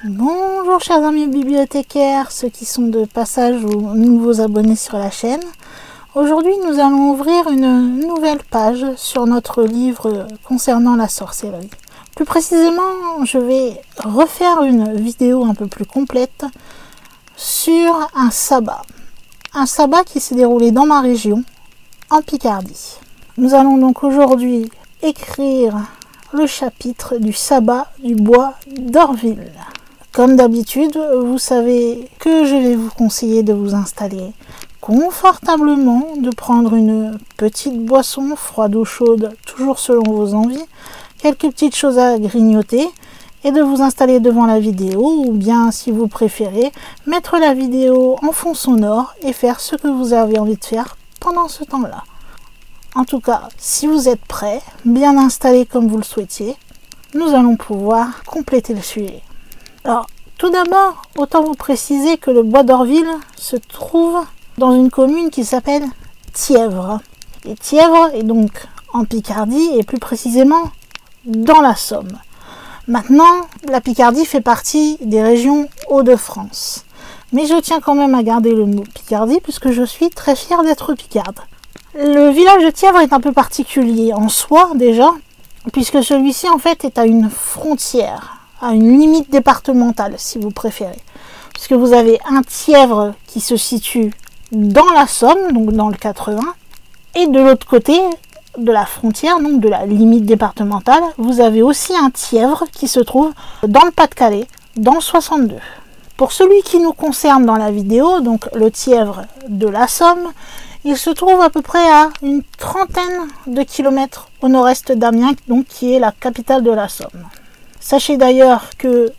Bonjour chers amis bibliothécaires, ceux qui sont de passage ou nouveaux abonnés sur la chaîne. Aujourd'hui nous allons ouvrir une nouvelle page sur notre livre concernant la sorcellerie. Plus précisément, je vais refaire une vidéo un peu plus complète sur un sabbat. Un sabbat qui s'est déroulé dans ma région, en Picardie. Nous allons donc aujourd'hui écrire le chapitre du sabbat du bois d'Orville. Comme d'habitude, vous savez que je vais vous conseiller de vous installer confortablement, de prendre une petite boisson froide ou chaude, toujours selon vos envies, quelques petites choses à grignoter et de vous installer devant la vidéo ou bien, si vous préférez, mettre la vidéo en fond sonore et faire ce que vous avez envie de faire pendant ce temps-là. En tout cas, si vous êtes prêts, bien installés comme vous le souhaitiez, nous allons pouvoir compléter le sujet. Alors, tout d'abord, autant vous préciser que le bois d'Orville se trouve dans une commune qui s'appelle Thièvres. Et Thièvres est donc en Picardie et plus précisément dans la Somme. Maintenant, la Picardie fait partie des régions Hauts-de-France. Mais je tiens quand même à garder le mot Picardie puisque je suis très fière d'être picarde. Le village de Thièvres est un peu particulier en soi déjà, puisque celui-ci en fait est à une frontière, à une limite départementale si vous préférez. Puisque vous avez un Thièvres qui se situe dans la Somme, donc dans le 80, et de l'autre côté de la frontière, donc de la limite départementale, vous avez aussi un Thièvres qui se trouve dans le Pas-de-Calais, dans le 62. Pour celui qui nous concerne dans la vidéo, donc le Thièvres de la Somme, il se trouve à peu près à une trentaine de kilomètres au nord-est d'Amiens, donc qui est la capitale de la Somme. Sachez d'ailleurs que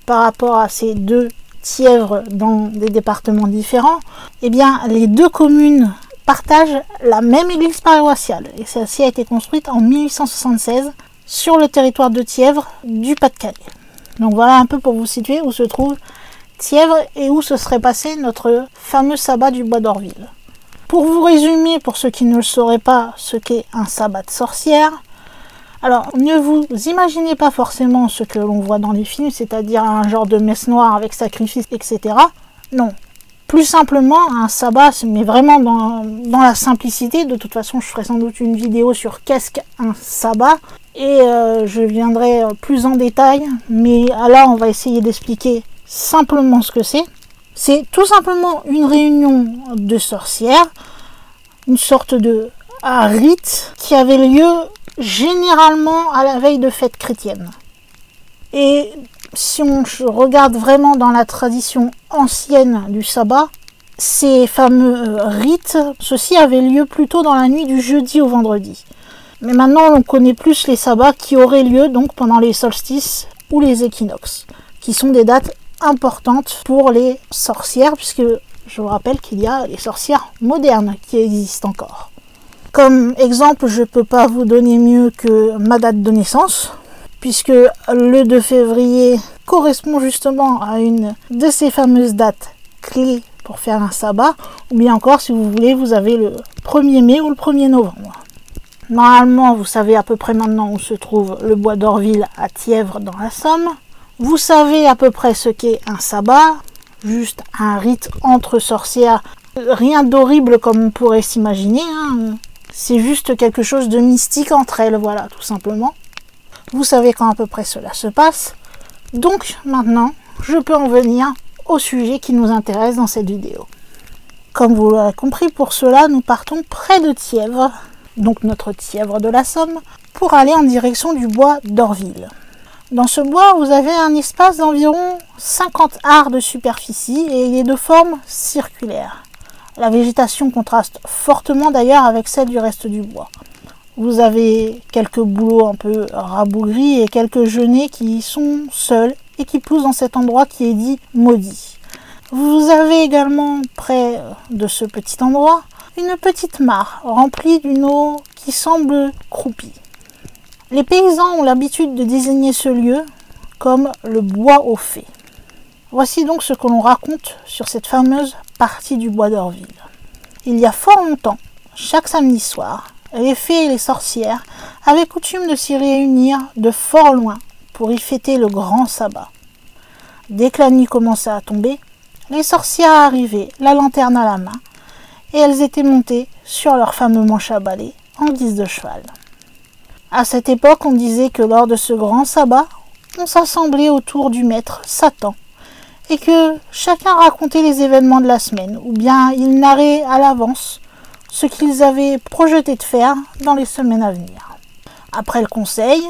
par rapport à ces deux Thièvres dans des départements différents, eh bien les deux communes partagent la même église paroissiale et celle-ci a été construite en 1876 sur le territoire de Thièvres du Pas-de-Calais. Donc voilà un peu pour vous situer où se trouve Thièvres et où se serait passé notre fameux sabbat du bois d'Orville. Pour vous résumer, pour ceux qui ne le sauraient pas, ce qu'est un sabbat de sorcière, alors ne vous imaginez pas forcément ce que l'on voit dans les films, c'est-à-dire un genre de messe noire avec sacrifice, etc. Non. Plus simplement, un sabbat, mais vraiment dans la simplicité. De toute façon, je ferai sans doute une vidéo sur qu'est-ce qu'un sabbat. Et je viendrai plus en détail. Mais là, on va essayer d'expliquer simplement ce que c'est. C'est tout simplement une réunion de sorcières, une sorte de rite qui avait lieu généralement à la veille de fêtes chrétiennes. Et si on regarde vraiment dans la tradition ancienne du sabbat, ces fameux rites, ceux-ci avaient lieu plutôt dans la nuit du jeudi au vendredi. Mais maintenant on connaît plus les sabbats qui auraient lieu donc pendant les solstices ou les équinoxes, qui sont des dates importante pour les sorcières, puisque je vous rappelle qu'il y a les sorcières modernes qui existent encore. Comme exemple, je ne peux pas vous donner mieux que ma date de naissance, puisque le 2 février correspond justement à une de ces fameuses dates clés pour faire un sabbat, ou bien encore, si vous voulez, vous avez le 1er mai ou le 1er novembre. Normalement, vous savez à peu près maintenant où se trouve le bois d'Orville à Thièvres dans la Somme. Vous savez à peu près ce qu'est un sabbat, juste un rite entre sorcières, rien d'horrible comme on pourrait s'imaginer, hein. C'est juste quelque chose de mystique entre elles, voilà, tout simplement. Vous savez quand à peu près cela se passe. Donc maintenant, je peux en venir au sujet qui nous intéresse dans cette vidéo. Comme vous l'aurez compris, pour cela, nous partons près de Thièvres, donc notre Thièvres de la Somme, pour aller en direction du bois d'Orville. Dans ce bois, vous avez un espace d'environ 50 arts de superficie et il est de forme circulaire. La végétation contraste fortement d'ailleurs avec celle du reste du bois. Vous avez quelques bouleaux un peu rabougris et quelques genêts qui sont seuls et qui poussent dans cet endroit qui est dit maudit. Vous avez également près de ce petit endroit une petite mare remplie d'une eau qui semble croupie. Les paysans ont l'habitude de désigner ce lieu comme le bois aux fées. Voici donc ce que l'on raconte sur cette fameuse partie du bois d'Orville. Il y a fort longtemps, chaque samedi soir, les fées et les sorcières avaient coutume de s'y réunir de fort loin pour y fêter le grand sabbat. Dès que la nuit commençait à tomber, les sorcières arrivaient, la lanterne à la main, et elles étaient montées sur leur fameux manche à balai en guise de cheval. À cette époque, on disait que lors de ce grand sabbat, on s'assemblait autour du maître Satan, et que chacun racontait les événements de la semaine, ou bien ils narraient à l'avance ce qu'ils avaient projeté de faire dans les semaines à venir. Après le conseil,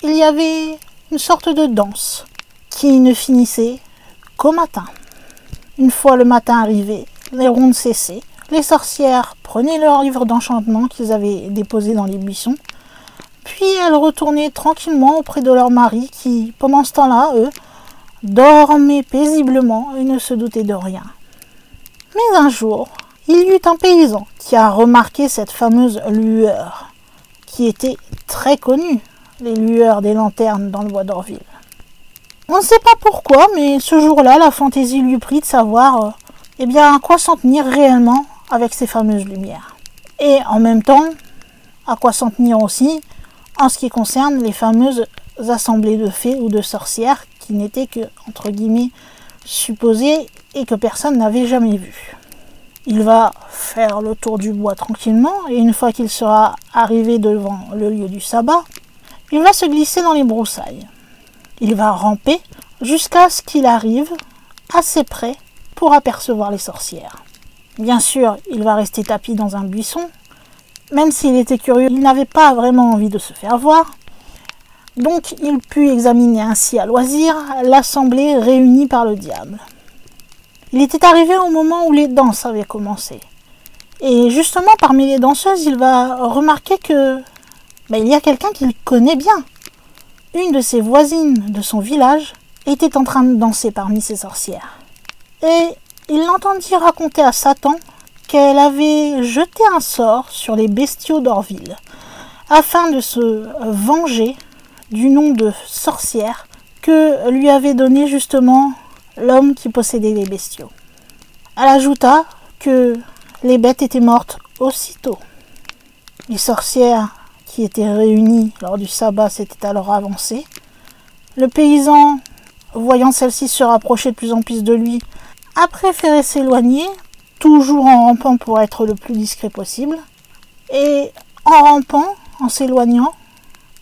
il y avait une sorte de danse qui ne finissait qu'au matin. Une fois le matin arrivé, les rondes cessaient, les sorcières prenaient leur livre d'enchantement qu'ils avaient déposé dans les buissons, puis elles retournaient tranquillement auprès de leur mari qui, pendant ce temps-là, eux, dormaient paisiblement et ne se doutaient de rien. Mais un jour, il y eut un paysan qui a remarqué cette fameuse lueur, qui était très connue, les lueurs des lanternes dans le bois d'Orville. On ne sait pas pourquoi, mais ce jour-là, la fantaisie lui prit de savoir à quoi s'en tenir réellement avec ces fameuses lumières. Et en même temps, à quoi s'en tenir aussi en ce qui concerne les fameuses assemblées de fées ou de sorcières qui n'étaient que, entre guillemets, supposées et que personne n'avait jamais vues. Il va faire le tour du bois tranquillement et une fois qu'il sera arrivé devant le lieu du sabbat, il va se glisser dans les broussailles. Il va ramper jusqu'à ce qu'il arrive assez près pour apercevoir les sorcières. Bien sûr, il va rester tapi dans un buisson. Même s'il était curieux, il n'avait pas vraiment envie de se faire voir. Donc, il put examiner ainsi à loisir l'assemblée réunie par le diable. Il était arrivé au moment où les danses avaient commencé. Et justement, parmi les danseuses, il va remarquer que il y a quelqu'un qu'il connaît bien. Une de ses voisines de son village était en train de danser parmi ces sorcières. Et il l'entendit raconter à Satan qu'elle avait jeté un sort sur les bestiaux d'Orville, afin de se venger du nom de sorcière que lui avait donné justement l'homme qui possédait les bestiaux. Elle ajouta que les bêtes étaient mortes aussitôt. Les sorcières qui étaient réunies lors du sabbat s'étaient alors avancées. Le paysan, voyant celle-ci se rapprocher de plus en plus de lui, a préféré s'éloigner, toujours en rampant pour être le plus discret possible. Et en rampant, en s'éloignant,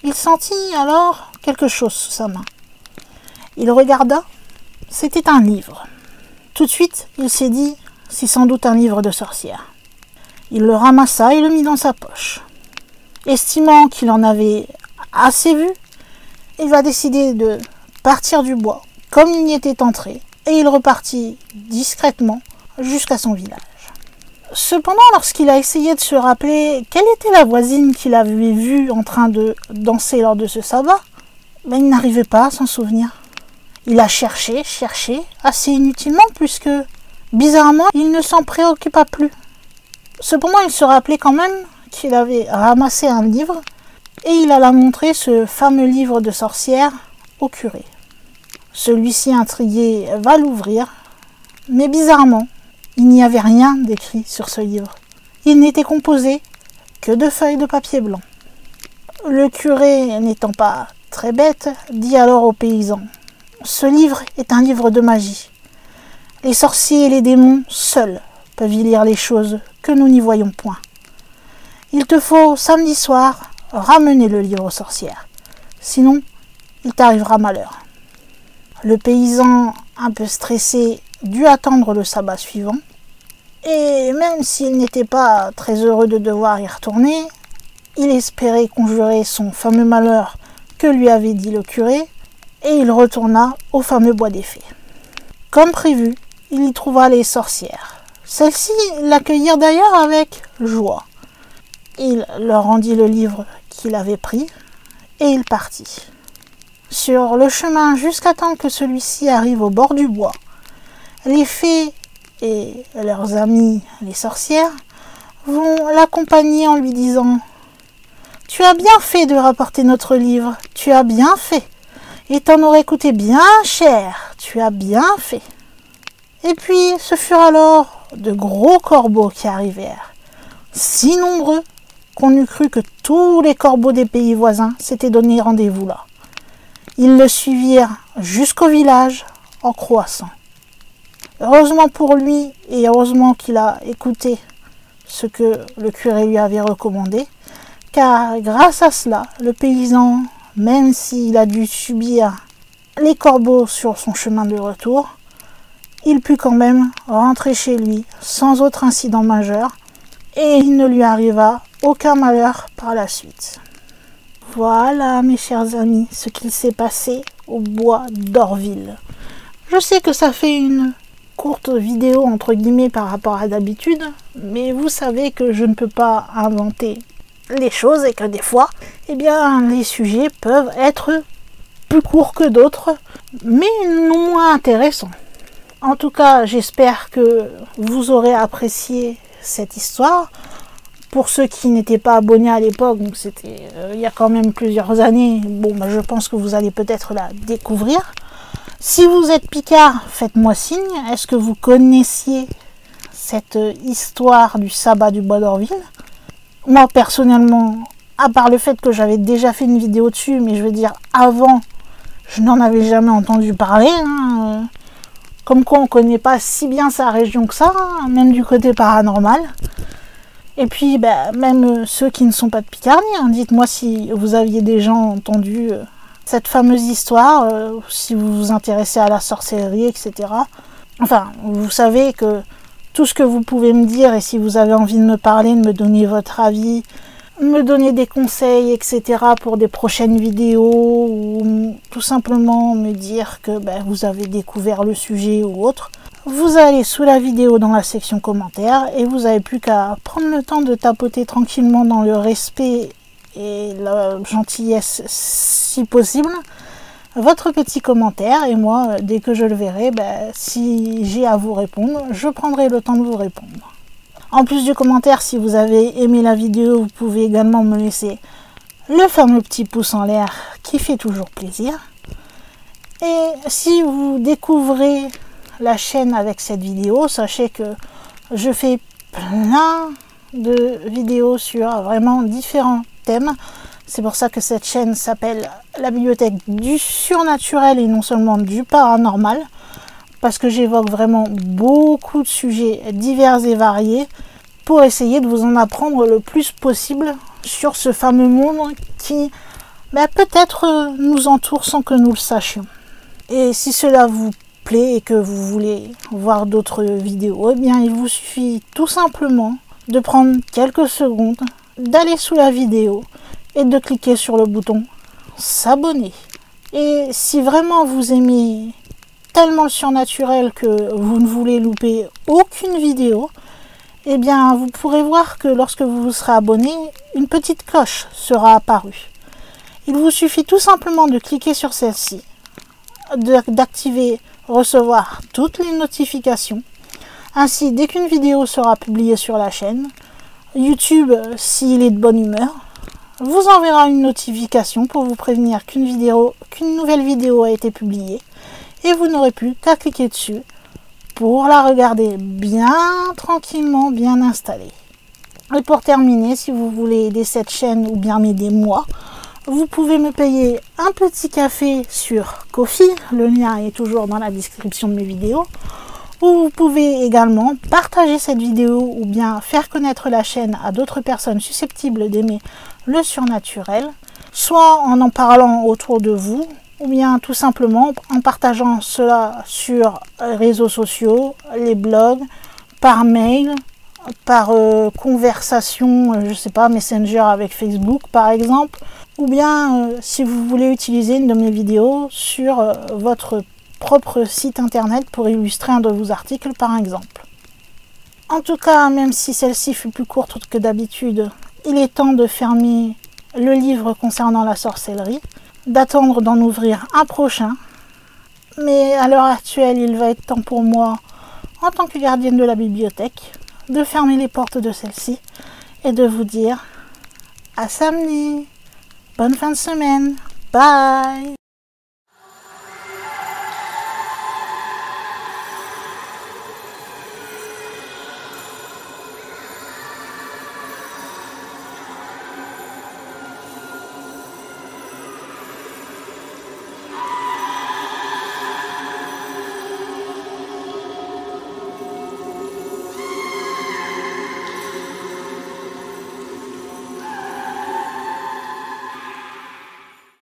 il sentit alors quelque chose sous sa main. Il regarda, c'était un livre. Tout de suite, il s'est dit, c'est sans doute un livre de sorcière. Il le ramassa et le mit dans sa poche. Estimant qu'il en avait assez vu, il va décider de partir du bois comme il y était entré et il repartit discrètement jusqu'à son village. Cependant, lorsqu'il a essayé de se rappeler quelle était la voisine qu'il avait vue en train de danser lors de ce sabbat, il n'arrivait pas à s'en souvenir. Il a cherché assez inutilement puisque, bizarrement, il ne s'en préoccupa plus. Cependant, il se rappelait quand même qu'il avait ramassé un livre et il alla montrer ce fameux livre de sorcière au curé. Celui-ci, intrigué, va l'ouvrir, mais bizarrement, il n'y avait rien d'écrit sur ce livre. Il n'était composé que de feuilles de papier blanc. Le curé, n'étant pas très bête, dit alors au paysan : « Ce livre est un livre de magie. Les sorciers et les démons seuls peuvent y lire les choses que nous n'y voyons point. Il te faut, samedi soir, ramener le livre aux sorcières. Sinon, il t'arrivera malheur. » Le paysan, un peu stressé, dut attendre le sabbat suivant. Et même s'il n'était pas très heureux de devoir y retourner, il espérait conjurer son fameux malheur que lui avait dit le curé, et il retourna au fameux bois des fées. Comme prévu, il y trouva les sorcières. Celles-ci l'accueillirent d'ailleurs avec joie. Il leur rendit le livre qu'il avait pris, et il partit. Sur le chemin, jusqu'à temps que celui-ci arrive au bord du bois, les fées et leurs amis, les sorcières, vont l'accompagner en lui disant : « Tu as bien fait de rapporter notre livre, tu as bien fait, et t'en aurais coûté bien cher, tu as bien fait. » Et puis, ce furent alors de gros corbeaux qui arrivèrent, si nombreux qu'on eût cru que tous les corbeaux des pays voisins s'étaient donné rendez-vous là. Ils le suivirent jusqu'au village, en croissant. Heureusement pour lui, et heureusement qu'il a écouté ce que le curé lui avait recommandé, car grâce à cela, le paysan, même s'il a dû subir les corbeaux sur son chemin de retour, il put quand même rentrer chez lui sans autre incident majeur, et il ne lui arriva aucun malheur par la suite. Voilà, mes chers amis, ce qu'il s'est passé au bois d'Orville. Je sais que ça fait une courte vidéo entre guillemets par rapport à d'habitude, mais vous savez que je ne peux pas inventer les choses et que des fois, eh bien, les sujets peuvent être plus courts que d'autres, mais non moins intéressants. En tout cas, j'espère que vous aurez apprécié cette histoire. Pour ceux qui n'étaient pas abonnés à l'époque, donc c'était il y a quand même plusieurs années, bon, je pense que vous allez peut-être la découvrir. Si vous êtes picard, faites-moi signe. Est-ce que vous connaissiez cette histoire du sabbat du bois d'Orville? Moi, personnellement, à part le fait que j'avais déjà fait une vidéo dessus, mais je veux dire, avant, je n'en avais jamais entendu parler. Comme quoi, on ne connaît pas si bien sa région que ça, même du côté paranormal. Et puis, même ceux qui ne sont pas de Picardie, dites-moi si vous aviez déjà entendu cette fameuse histoire, si vous vous intéressez à la sorcellerie, etc. Enfin, vous savez que tout ce que vous pouvez me dire, et si vous avez envie de me parler, de me donner votre avis, me donner des conseils, etc. pour des prochaines vidéos, ou tout simplement me dire que vous avez découvert le sujet ou autre, vous allez sous la vidéo dans la section commentaires et vous n'avez plus qu'à prendre le temps de tapoter tranquillement dans le respect et la gentillesse si possible votre petit commentaire, et moi dès que je le verrai, si j'ai à vous répondre, je prendrai le temps de vous répondre. En plus du commentaire, si vous avez aimé la vidéo, vous pouvez également me laisser le fameux petit pouce en l'air qui fait toujours plaisir. Et si vous découvrez la chaîne avec cette vidéo, sachez que je fais plein de vidéos sur vraiment différents thèmes. C'est pour ça que cette chaîne s'appelle la bibliothèque du surnaturel et non seulement du paranormal, parce que j'évoque vraiment beaucoup de sujets divers et variés pour essayer de vous en apprendre le plus possible sur ce fameux monde qui peut-être nous entoure sans que nous le sachions. Et si cela vous plaît et que vous voulez voir d'autres vidéos, il vous suffit tout simplement de prendre quelques secondes, d'aller sous la vidéo et de cliquer sur le bouton s'abonner. Et si vraiment vous aimez tellement le surnaturel que vous ne voulez louper aucune vidéo, vous pourrez voir que lorsque vous vous serez abonné, une petite cloche sera apparue. Il vous suffit tout simplement de cliquer sur celle-ci, d'activer recevoir toutes les notifications. Ainsi, dès qu'une vidéo sera publiée sur la chaîne, YouTube, s'il est de bonne humeur, vous enverra une notification pour vous prévenir qu'une nouvelle vidéo a été publiée, et vous n'aurez plus qu'à cliquer dessus pour la regarder bien tranquillement, bien installée. Et pour terminer, si vous voulez aider cette chaîne ou bien m'aider moi, vous pouvez me payer un petit café sur Ko-fi, le lien est toujours dans la description de mes vidéos, ou vous pouvez également partager cette vidéo ou bien faire connaître la chaîne à d'autres personnes susceptibles d'aimer le surnaturel, soit en parlant autour de vous, ou bien tout simplement en partageant cela sur les réseaux sociaux, les blogs, par mail, par conversation, je sais pas, Messenger avec Facebook par exemple, ou bien si vous voulez utiliser une de mes vidéos sur votre propre site internet pour illustrer un de vos articles par exemple. En tout cas, même si celle-ci fut plus courte que d'habitude, il est temps de fermer le livre concernant la sorcellerie, d'attendre d'en ouvrir un prochain, mais à l'heure actuelle, il va être temps pour moi, en tant que gardienne de la bibliothèque, de fermer les portes de celle-ci et de vous dire à samedi, bonne fin de semaine, bye.